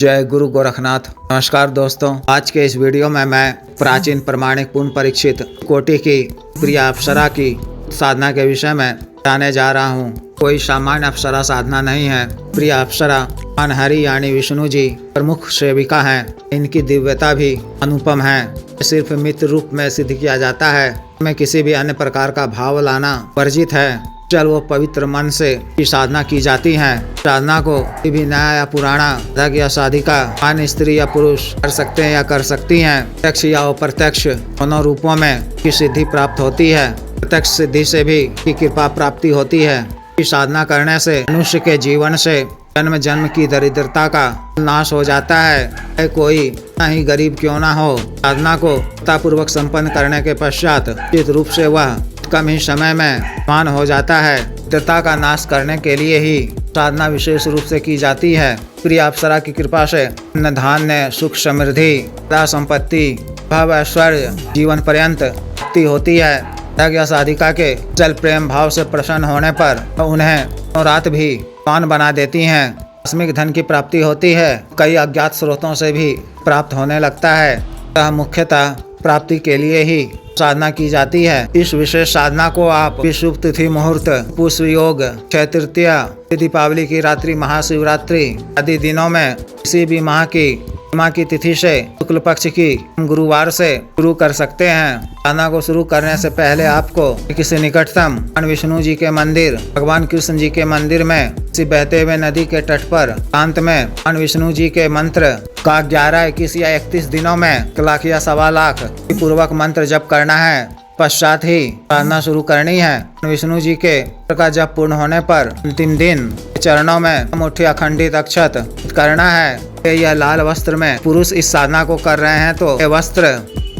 जय गुरु गोरखनाथ। नमस्कार दोस्तों, आज के इस वीडियो में मैं प्राचीन प्रमाणिक पूर्ण परीक्षित कोटि की प्रिय अप्सरा की साधना के विषय में बताने जा रहा हूँ। कोई सामान्य अप्सरा साधना नहीं है। प्रिय अप्सरा अनहरि यानी विष्णु जी प्रमुख सेविका हैं। इनकी दिव्यता भी अनुपम है। सिर्फ मित्र रूप में सिद्ध किया जाता है। में किसी भी अन्य प्रकार का भाव लाना वर्जित है। चल वो पवित्र मन से की साधना की जाती है। साधना को भी नया या पुराना साधक या साधिका अन्य स्त्री या पुरुष कर सकते हैं या कर सकती हैं। प्रत्यक्ष या अप्रत्यक्ष दोनों रूपों में की सिद्धि प्राप्त होती है। प्रत्यक्ष सिद्धि से भी की कृपा प्राप्ति होती है। साधना करने से मनुष्य के जीवन से जन्म जन्म की दरिद्रता का नाश हो जाता है। कोई ना ही गरीब क्यों ना हो, साधना को पूर्वक संपन्न करने के पश्चात निश्चित रूप से वह कम ही समय में मान हो जाता है। दरिद्रता का नाश करने के लिए ही साधना विशेष रूप से की जाती है। प्रिय अप्सरा की कृपा से अन्न धान्य सुख समृद्धि संपत्ति भाव ऐश्वर्य जीवन पर्यंत प्राप्ति होती है। साधक साधिका के जल प्रेम भाव से प्रसन्न होने पर उन्हें रात भी पान बना देती हैं। आकस्मिक धन की प्राप्ति होती है। कई अज्ञात स्रोतों से भी प्राप्त होने लगता है। यह मुख्यतः प्राप्ति के लिए ही साधना की जाती है। इस विशेष साधना को आप शुभ तिथि मुहूर्त पुष्प योग क्षय तृतीया दीपावली की रात्रि महाशिवरात्रि आदि दिनों में किसी भी माह की तिथि से शुक्ल पक्ष की गुरुवार से शुरू कर सकते हैं। साधना को शुरू करने से पहले आपको किसी निकटतम भगवान विष्णु जी के मंदिर भगवान कृष्ण जी के मंदिर में किसी बहते हुए नदी के तट पर अंत में भगवान विष्णु जी के मंत्र का 11, 21 या 31 दिनों में 1 लाख या 1.25 लाख पूर्वक मंत्र जप करना है। पश्चात ही साधना शुरू करनी है। विष्णु जी के का जप पूर्ण होने पर अंतिम दिन चरणों में मुट्ठी अखंडित अक्षत करना है। यह लाल वस्त्र में पुरुष इस साधना को कर रहे हैं तो यह वस्त्र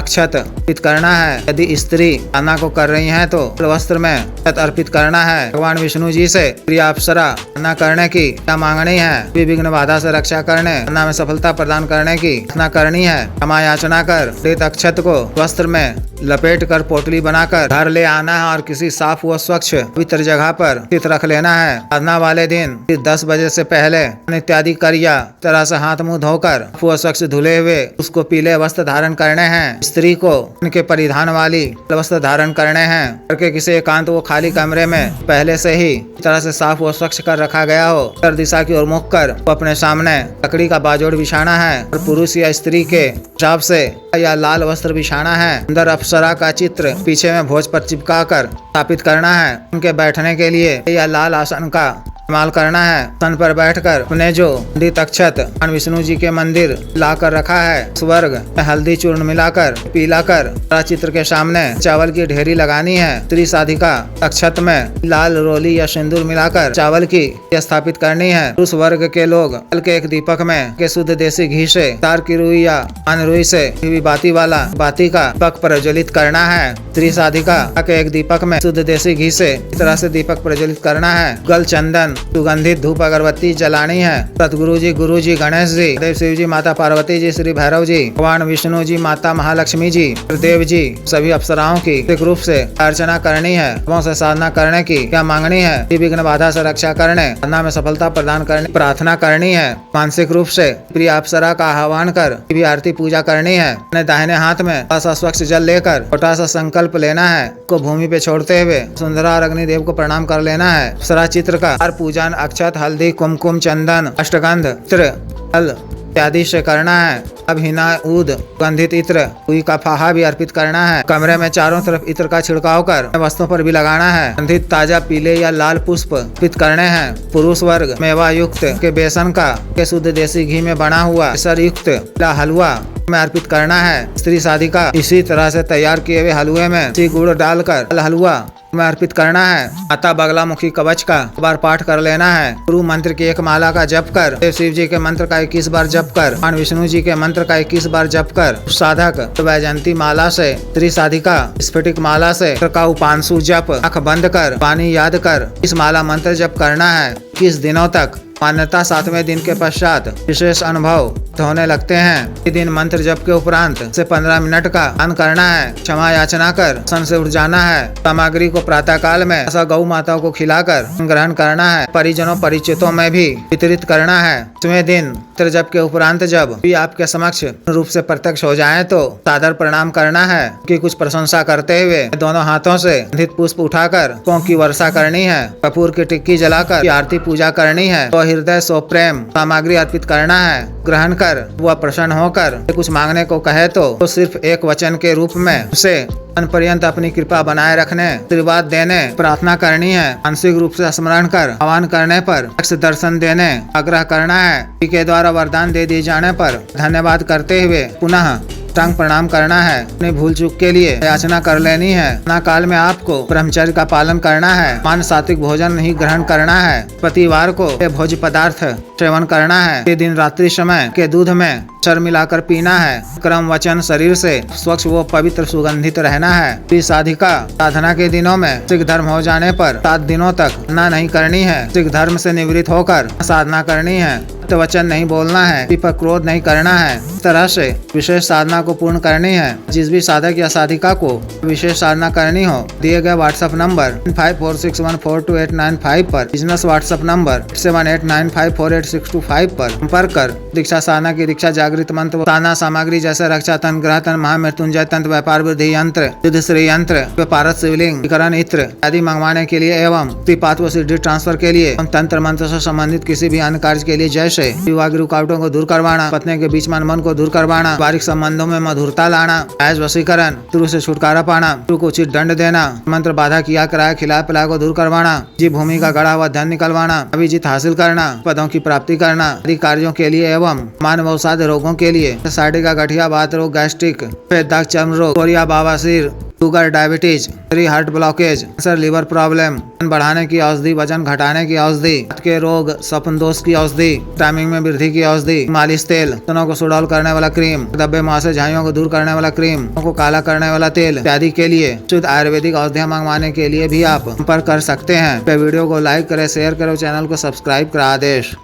अक्षत अर्पित करना है। यदि स्त्री साधना को कर रही हैं तो वस्त्र में अक्षत अर्पित करना है। भगवान विष्णु जी से प्रिय अप्सरा साधना करने की क्या मांगनी है। विघ्न बाधा से रक्षा करने साधना में सफलता प्रदान करने की प्रार्थना करनी है। क्षमा याचना कर अक्षत को वस्त्र में लपेट कर पोटली बनाकर घर ले आना है और किसी साफ व स्वच्छ पवित्र जगह पर स्थित रख लेना है। साधना वाले दिन 10 बजे से पहले इत्यादि कर या तरह से हाथ मुंह धोकर स्वच्छ धुले हुए उसको पीले वस्त्र धारण करने हैं। स्त्री को उनके परिधान वाली वस्त्र धारण करने हैं। करके किसी एकांत व खाली कमरे में पहले से ही तरह से साफ व स्वच्छ कर रखा गया हो। उत्तर दिशा की ओर मुख कर अपने सामने लकड़ी का बाजोड़ बिछाना है और पुरुष या स्त्री के हिसाब से या लाल वस्त्र बिछाना है। अंदर अप्सरा का चित्र पीछे में भोज पर चिपका कर स्थापित करना है। उनके बैठने के लिए या लाल आसन का इस्तेमाल करना है। आसन पर बैठकर अपने जो पंडित अक्षत भगवान विष्णु जी के मंदिर लाकर रखा है स्वर्ग में हल्दी चूर्ण मिलाकर पिलाकर चित्र के सामने चावल की ढेरी लगानी है। स्त्री साधिका अक्षत में लाल रोली या सिंदूर मिलाकर चावल की स्थापित करनी है। उस वर्ग के लोग जल के एक दीपक में के शुद्ध देसी घी से तार की रुई या अन्य रुई से बाती वाला बाती का दीपक प्रज्वलित करना है। स्त्री साधिका के एक दीपक में शुद्ध देसी घी से इस तरह से दीपक प्रज्वलित करना है। गल चंदन सुगंधित धूप अगरबत्ती जलानी है। सतगुरु जी गणेश जी देव शिव जी माता पार्वती जी श्री भैरव जी भगवान विष्णु जी माता महालक्ष्मी जी देव जी सभी अप्सराओं की एक रूप से अर्चना करनी है। से साधना करने की क्या मांगनी है। विघ्न बाधा से रक्षा करने साधना में सफलता प्रदान करने प्रार्थना करनी है। मानसिक रूप से प्रिय अप्सरा का आह्वान कर भी आरती पूजा करनी है। अपने दाहिने हाथ में स्वच्छ जल लेकर छोटा सा संकल्प लेना है। को भूमि पे छोड़ते हुए सुंदरा और अग्निदेव को प्रणाम कर लेना है। अप्सरा चित्र का पूजन अक्षत हल्दी कुमकुम चंदन अष्टगंध इत्र फल इत्यादि से करना है। अब हिना ऊद गंधित इत्र रुई का फाहा भी अर्पित करना है। कमरे में चारों तरफ इत्र का छिड़काव कर वस्तुओं पर भी लगाना है। गंधित ताजा पीले या लाल पुष्प अर्पित करने हैं। पुरुष वर्ग मेवा युक्त के बेसन का के शुद्ध देसी घी में बना हुआ केसर युक्त हलवा में अर्पित करना है। स्त्री साधिका इसी तरह से तैयार किए हुए हलवे में गुड़ डालकर हलवा में अर्पित करना है। माता बगलामुखी कवच का बार पाठ कर लेना है। गुरु मंत्र की 1 माला का जप कर देव शिव जी के मंत्र का 21 बार जप कर भगवान विष्णु जी के मंत्र का 21 बार जप कर साधक वैजंती माला से स्त्री साधिका स्फटिक माला से का उपांशु जप आँख बंद कर पानी याद कर इस माला मंत्र जप करना है। 21 दिनों तक मान्यता 7वें दिन के पश्चात विशेष अनुभव होने लगते हैं। इस दिन मंत्र जप के उपरांत से 15 मिनट का ध्यान करना है। क्षमा याचना कर सन से उठ जाना है। सामग्री को प्रातः काल में ऐसा गौ माताओं को खिलाकर ग्रहण करना है। परिजनों परिचितों में भी वितरित करना है। 5वें दिन जप के उपरांत जब भी आपके समक्ष रूप से प्रत्यक्ष हो जाएं तो सादर प्रणाम करना है कि कुछ प्रशंसा करते हुए दोनों हाथों से गंधित पुष्प उठाकर पुष्पों की वर्षा करनी है। कपूर की टिक्की जलाकर आरती पूजा करनी है। तो हृदय सो प्रेम सामग्री अर्पित करना है। ग्रहण कर वह प्रसन्न होकर कुछ मांगने को कहे तो सिर्फ एक वचन के रूप में उसे पर्यंत अपनी कृपा बनाए रखने, आशीर्वाद देने, प्रार्थना करनी है। मानसिक रूप से स्मरण कर आह्वान करने पर दर्शन देने आग्रह करना है। के द्वारा वरदान दे दिए जाने पर धन्यवाद करते हुए पुनः टांग प्रणाम करना है। अपनी भूल चूक के लिए याचना कर लेनी है। ना काल में आपको ब्रह्मचर्य का पालन करना है। मान सात्विक भोजन नहीं ग्रहण करना है। प्रतिवार को भोज्य पदार्थ सेवन करना है। दिन रात्रि समय के दूध में शर मिलाकर पीना है। क्रम वचन शरीर से स्वच्छ व पवित्र सुगंधित रहना है। साधिका साधना के दिनों में सिख धर्म हो जाने पर 7 दिनों तक ना नहीं करनी है। सिख धर्म से निवृत्त होकर साधना करनी है। वचन नहीं बोलना है। पर क्रोध नहीं करना है। इस तरह से विशेष साधना को पूर्ण करनी है। जिस भी साधक या साधिका को विशेष साधना करनी हो दिए गए व्हाट्सएप नंबर 9546142895 पर, बिजनेस व्हाट्सएप नंबर 7895486225 पर संपर्क कर दीक्षा साधना की दीक्षा जागृत मंत्र साधना सामग्री जैसे रक्षा तंत्र, ग्रह तंत्र, महामृत्युंजय तंत्र, व्यापार वृद्धि यंत्र, युद्ध श्री यंत्र, व्यापारत शिवलिंग, करण इत्र आदि मंगवाने के लिए एवं त्रिपात व सिद्धि ट्रांसफर के लिए तंत्र मंत्र से संबंधित किसी भी अन्य कार्य के लिए जैसे विवाह की रुकावटों को दूर करवाना, पत्नी के बीच मन को दूर करवाना, पारिवारिक संबंधों में मधुरता लाना, आज वशीकरण, शत्रु से छुटकारा पाना, शत्रु को उचित दंड देना, मंत्र बाधा किया कराया खिला पिला को दूर करवाना, जीव भूमि का गड़ा हुआ धन निकलवाना, अभिजीत हासिल करना, पदों की प्राप्ति करना आदि कार्यों के लिए एवं मानव साध्य रोगों के लिए साइटिका का गठिया, बात रोग, गैस्ट्रिक, पेट, दाग, चर्म रोग, कोरिया, बवासीर, sugar, diabetes, heart blockage, cancer, liver problem, वजन बढ़ाने की औषधि, वजन घटाने की औषधि, हार्ट के रोग, स्वप्न दोष की औषधि, टाइमिंग में वृद्धि की औषधि, मालिश तेल, तनों को सुडौल करने वाला क्रीम, धब्बे मुहासे झाइयों को दूर करने वाला क्रीम, को काला करने वाला तेल इत्यादि के लिए शुद्ध आयुर्वेदिक औषधियाँ मंगवाने के लिए भी आप संपर्क कर सकते हैं। वीडियो को लाइक करें, शेयर करें, चैनल को सब्सक्राइब करा आदेश।